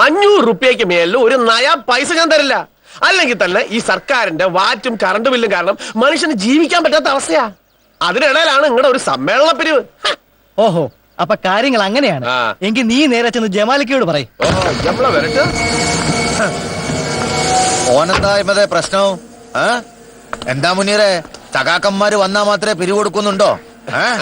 500 രൂപയ്ക്ക് മേലിൽ ഒരു നയ പൈസ ഞാൻ തരില്ല. അല്ലെങ്കിൽ തന്നെ ഈ സർക്കാരിന്റെ വാറ്റും കറണ്ട് ബില്ലും കാരണം മനുഷ്യന് ജീവിക്കാൻ പറ്റാത്ത അവസ്ഥയാ. അതിനിടയിലാണ് നിങ്ങളുടെ ഒരു സമ്മേളന പിരിവ്. ഓഹോ, അപ്പൊ കാര്യങ്ങൾ അങ്ങനെയാണ്. എങ്കിൽ നീ നേരെ ചെന്ന് ജമാലിക്കയോട് പറയും. ഓനെന്താ പ്രശ്നം? എന്താ മുനീറെ, സഖാക്കന്മാര് വന്നാ മാത്രമേ പിരിവ് കൊടുക്കുന്നുണ്ടോ?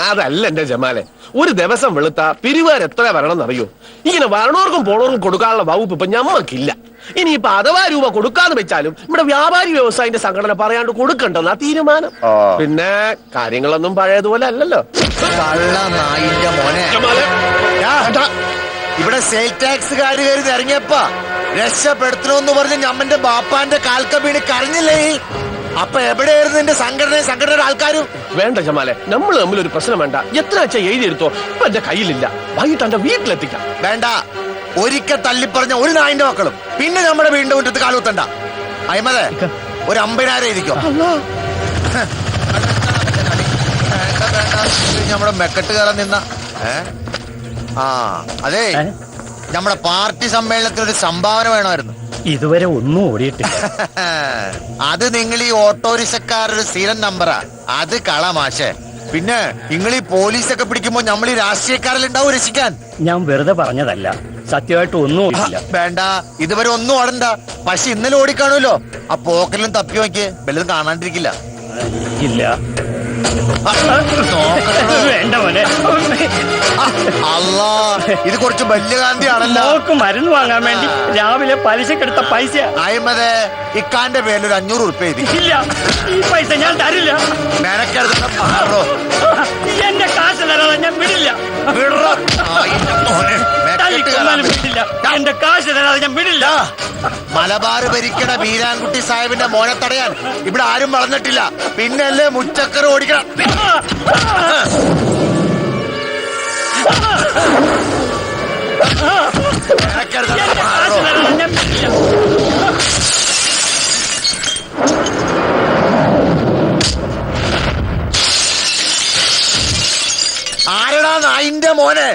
അതല്ല എന്റെ ജമാലെ, ഒരു ദിവസം വെളുത്ത പിരിവാർ എത്ര വരണം എന്നറിയോ? ഇങ്ങനെ വരണോർക്കും പോണോർക്കും കൊടുക്കാനുള്ള വകുപ്പ് ഇപ്പൊ ഞമ്മക്കില്ല. ഇനിയിപ്പൊ അഥവാ രൂപ കൊടുക്കാന്ന് വെച്ചാലും ഇവിടെ വ്യാപാരി വ്യവസായിന്റെ സംഘടന പറയാണ്ട് കൊടുക്കണ്ടെന്നാ തീരുമാനം. പിന്നെ കാര്യങ്ങളൊന്നും പഴയതുപോലെ അല്ലല്ലോ. കള്ള നായിന്റെ മോനെ, ഇവിടെ സെയിൽ ടാക്സുകാര് കയറി ഇറങ്ങിയപ്പ രക്ഷപ്പെടുത്തണമെന്ന് പറഞ്ഞ് ഞമ്മന്റെ ബാപ്പാന്റെ കാൽക്ക വീണ് കരഞ്ഞില്ലേ? അപ്പൊ എവിടെയായിരുന്നു എന്റെ സംഘടനയുടെ ആൾക്കാരും? വേണ്ട ജമാലെ, നമ്മൾ തമ്മിൽ ഒരു പ്രശ്നം വേണ്ട. എത്ര വെച്ചാ എഴുതിയെടുത്തോ, ഇപ്പൊ എന്റെ കയ്യിലില്ല. വൈകിട്ട് എന്റെ വീട്ടിലെത്തിക്കാം. വേണ്ട, ഒരിക്കൽ തല്ലിപ്പറഞ്ഞ ഒരു നായിന്റെ മക്കളും പിന്നെ നമ്മുടെ വീടിന്റെ മുറ്റത്ത് കാലുത്തണ്ട. അയ്മതെ, ഒരു 50,000 എഴുതിക്കോ. നമ്മുടെ മെക്കെട്ടുകാരൻ നിന്ന അതെ, നമ്മുടെ പാർട്ടി സമ്മേളനത്തിന് ഒരു സംഭാവന വേണമായിരുന്നു. ഇതുവരെ ഒന്നും ഓടിയിട്ടില്ല. അത് നിങ്ങൾ ഈ ഓട്ടോറിക്ഷക്കാരൊരു സ്ഥിരം നമ്പറാ. അത് കളമാശേ. പിന്നെ നിങ്ങൾ ഈ പോലീസൊക്കെ പിടിക്കുമ്പോ നമ്മൾ ഈ രാഷ്ട്രീയക്കാരിലുണ്ടാവും രക്ഷിക്കാൻ. ഞാൻ വെറുതെ പറഞ്ഞതല്ല, സത്യമായിട്ട് ഒന്നും ഓടില്ല. വേണ്ട, ഇതുവരെ ഒന്നും ഓടണ്ട. പക്ഷെ ഇന്നലെ ഓടിക്കാണുമല്ലോ. ആ പോക്കലിലും തപ്പി നോക്കിയേ, വല്ലതും കാണാണ്ടിരിക്കില്ല. ഇല്ല, വേണ്ട മോനെ. അല്ലാ, ഇത് കുറച്ച് വലിയ ഗാന്ധിയാണല്ലോ. മരുന്ന് വാങ്ങാൻ വേണ്ടി രാവിലെ പലിശക്കെടുത്ത പൈസ. അയ്മതെ, ഇക്കാന്റെ പേരിൽ ഒരു 500 രൂപ ഇല്ല, ഈ പൈസ ഞാൻ തരില്ല. എന്റെ കാശ് തരാതെ ഞാൻ വിടില്ല. എന്റെ കാശ് തരാതെ ഞാൻ വിടില്ല. മലബാർ ഭരിക്കണ ബീരാൻകുട്ടി സാഹിബിന്റെ മോനെ തടയാൻ ഇവിടെ ആരും വളർന്നിട്ടില്ല. പിന്നല്ലേ മുച്ചക്കർ ഓടിക്കണം. ആരടാ നായിന്റെ മോനെ?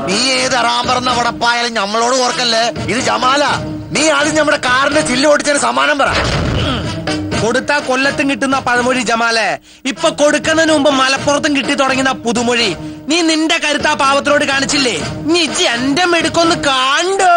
നീ ഏത് അറാമ്പറന്ന വടപ്പായാലും ഞമ്മളോട് ഓർക്കല്ലേ. ഇത് ജമാല. നീ ആദ്യം നമ്മുടെ കാറിന്റെ ചില്ല് ഓടിച്ചതിന് സമാനം പറ. കൊടുത്താ കൊല്ലത്തും കിട്ടുന്ന പഴമൊഴി ജമാലെ, ഇപ്പൊ കൊടുക്കുന്നതിന് മുമ്പ് മലപ്പുറത്തും കിട്ടി തുടങ്ങുന്ന പുതുമൊഴി. നീ നിന്റെ കരുത്താ പാവത്തിനോട് കാണിച്ചില്ലേ? നീ എന്റെ മെടുക്കൊന്ന് കാണ്ടോ.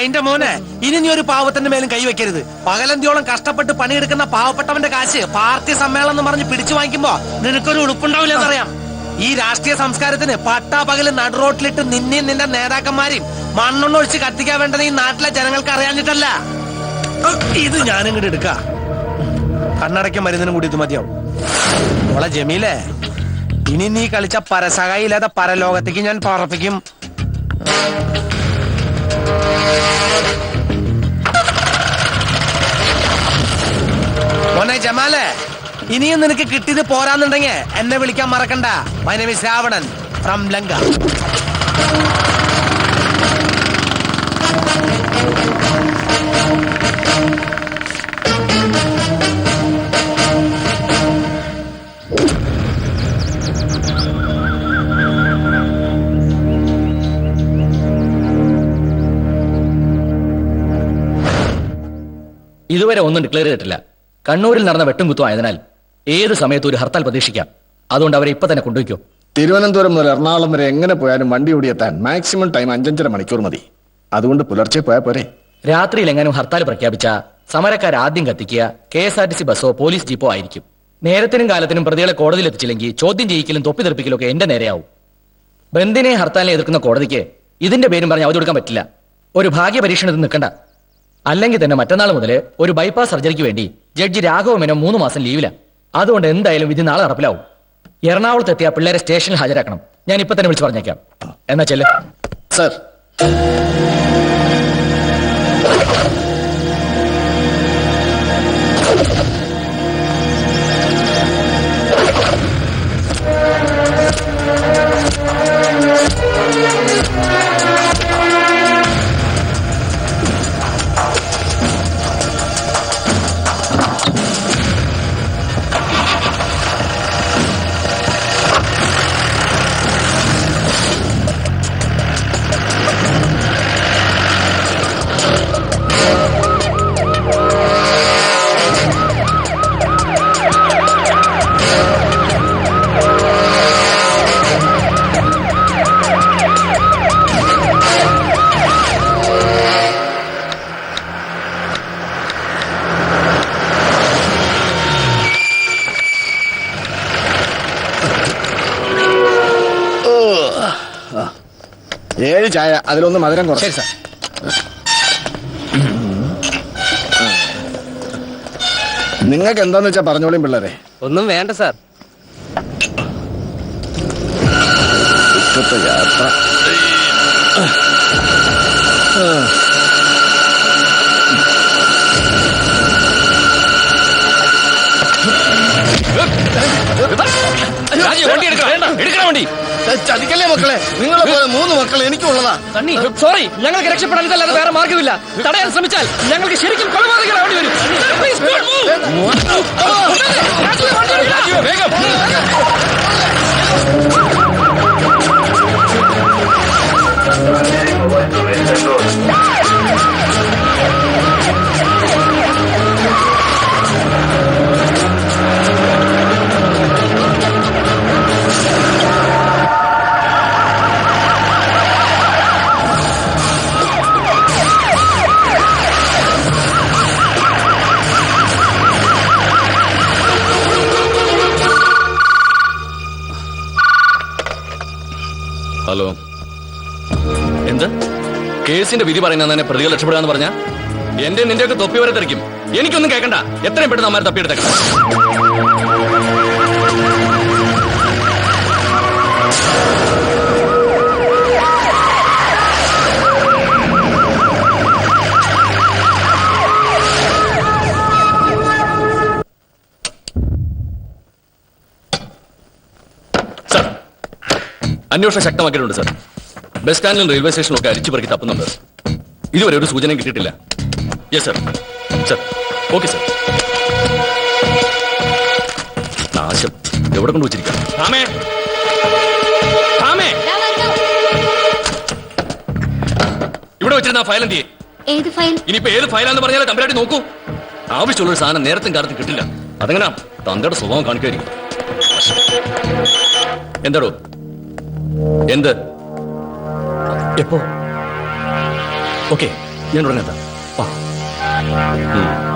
നായിന്റെ മോനെ, ഇനി നീ ഒരു പാവത്തിന്റെ മേലും കൈവയ്ക്കരുത്. പകലന്തിയോളം കഷ്ടപ്പെട്ട് പണിയെടുക്കുന്ന പാവപ്പെട്ടവന്റെ കാശ് പാർട്ടി സമ്മേളനം എന്ന് പറഞ്ഞ് പിടിച്ചു വാങ്ങിക്കുമ്പോ നിനക്കൊരു ഉടുപ്പുണ്ടാവില്ല എന്നറിയാം. ഈ രാഷ്ട്രീയ സംസ്കാരത്തിന് പട്ടാ പകല് നടുറോട്ടിലിട്ട് നിന്നെയും നിന്റെ നേതാക്കന്മാരെയും മണ്ണെണ്ണൊഴിച്ച് കത്തിക്കാൻ വേണ്ടത് ഈ നാട്ടിലെ ജനങ്ങൾക്ക് അറിയാഞ്ഞിട്ടല്ല. ഇത് ഞാനിങ്ങോട്ട് എടുക്ക. കണ്ണടയ്ക്ക മരുന്നിനും കൂടി ഇത് മതിയാവും. മോളെ ജമീലേ, ഇനി നീ കളിച്ച പരസഹായി ഇല്ലാതെ പരലോകത്തേക്ക് ഞാൻ പറപ്പിക്കും. മോനെ ജമാലേ, ഇനിയും നിനക്ക് കിട്ടിയത് പോരാന്നുണ്ടെങ്കിൽ എന്നെ വിളിക്കാൻ മറക്കണ്ട. My name is Ravanan from Lanka. ഇതുവരെ ഒന്നും ഡിക്ലെയർ ചെയ്തിട്ടില്ല. കണ്ണൂരിൽ നടന്ന വെട്ടും കുത്തും ആയതിനാൽ ഏത് സമയത്തും ഒരു ഹർത്താൽ പ്രതീക്ഷിക്കാം. അതുകൊണ്ട് അവരെ ഇപ്പൊ തന്നെ കൊണ്ടുവയ്ക്കോ. തിരുവനന്തപുരം മുതൽ എറണാകുളം വരെ എങ്ങനെ പോയാലും വണ്ടി ഓടിയെത്താൻ മാക്സിമം ടൈം 5.5 മണിക്കൂർ മതി. അതുകൊണ്ട് പുലർച്ചെ പോയാൽ പോരെ. രാത്രിയിൽ എങ്ങാനും ഹർത്താൽ പ്രഖ്യാപിച്ച സമരക്കാർ ആദ്യം കത്തിക്കുക KSRTC ബസ്സോ പോലീസ് ജീപ്പോ ആയിരിക്കും. നേരത്തിനും കാലത്തിനും പ്രതികളെ കോടതിയിൽ എത്തിച്ചില്ലെങ്കിൽ ചോദ്യം ചെയ്യിക്കലും തൊപ്പി തെറിപ്പിക്കലും ഒക്കെ എന്റെ നേരെയാവും. ബന്ദിനെ ഹർത്താലിനെ എതിർക്കുന്ന കോടതിക്ക് ഇതിന്റെ പേരും പറഞ്ഞ് അവധി കൊടുക്കാൻ പറ്റില്ല. ഒരു ഭാഗ്യ പരീക്ഷണത്തിൽ നിൽക്കണ്ട. അല്ലെങ്കിൽ തന്നെ മറ്റന്നാൾ മുതൽ ഒരു ബൈപ്പാസ് സർജറിക്ക് വേണ്ടി ജഡ്ജി രാഘവ മേനോൻ 3 മാസം ലീവില. അതുകൊണ്ട് എന്തായാലും വിധി നാളെ നടപ്പിലാവും. എറണാകുളത്ത് എത്തിയ പിള്ളേരെ സ്റ്റേഷനിൽ ഹാജരാക്കണം. ഞാൻ ഇപ്പൊ തന്നെ വിളിച്ചു പറഞ്ഞേക്കാം. എന്നാ ചെല്ല്. സർ, ഏഴ് ചായ, അതിലൊന്ന് മധുരം കുറച്ച്. ശരി സാർ. നിങ്ങൾക്ക് എന്താന്ന് വെച്ചാ പറഞ്ഞോളിയും പിള്ളേരെ. ഒന്നും വേണ്ട സാർ. ഇപ്പോഴത്തെ യാത്ര ചതിക്കല്ലേ മക്കളെ. നിങ്ങളെ പോലെ 3 മക്കൾ എനിക്കുള്ളതാ. സോറി, ഞങ്ങൾക്ക് രക്ഷപ്പെടാൻ ഇതല്ലാതെ വേറെ മാർഗമില്ല. തടയാൻ ശ്രമിച്ചാൽ ഞങ്ങൾക്ക് ശരിക്കും കൊലപാതകരാവേണ്ടി വരും. Please don't move. വേഗം. ഹലോ, എന്ത് കേസിന്റെ വിധി പറയുന്ന പ്രതികൾ രക്ഷപ്പെടാന്ന് പറഞ്ഞ എന്റെ നിന്റെയൊക്കെ തൊപ്പി വരെ തെറിക്കും. എനിക്കൊന്നും കേൾക്കണ്ട. എത്രയും പെട്ടെന്ന് അമ്മാരെ തപ്പിയെടുത്തേക്കാം. സർ, അന്വേഷണം ശക്തമാക്കിയിട്ടുണ്ട് സർ. ബസ് സ്റ്റാൻഡിലും റെയിൽവേ സ്റ്റേഷനിലും ഒക്കെ അരിച്ചു പെറുക്കി തപ്പുന്നുണ്ട്. ഇതുവരെ ഒരു സൂചനയും കിട്ടിയിട്ടില്ല. Yes sir. Sir, okay sir. നാശം എവിടെ കൊണ്ടുവച്ചിരിക്കാം. ഇവിടെ വെച്ചിരുന്ന ഫയൽ എന്തിയെ? ഏത് ഫയൽ? ഇനിയിപ്പോ ഏത് ഫയലാന്ന് പറഞ്ഞാൽ തമ്പരാട്ടി നോക്കൂ. ആവശ്യമുള്ളൊരു സാധനം നേരത്തും കാലത്തും കിട്ടില്ല. അതെങ്ങനാ തന്തയുടെ സ്വഭാവം കാണിക്കായിരിക്കും. എന്താടോ? എന്ത്? എപ്പോ? ഓക്കെ, ഞാൻ ഉടനെ എത്താം. വാ.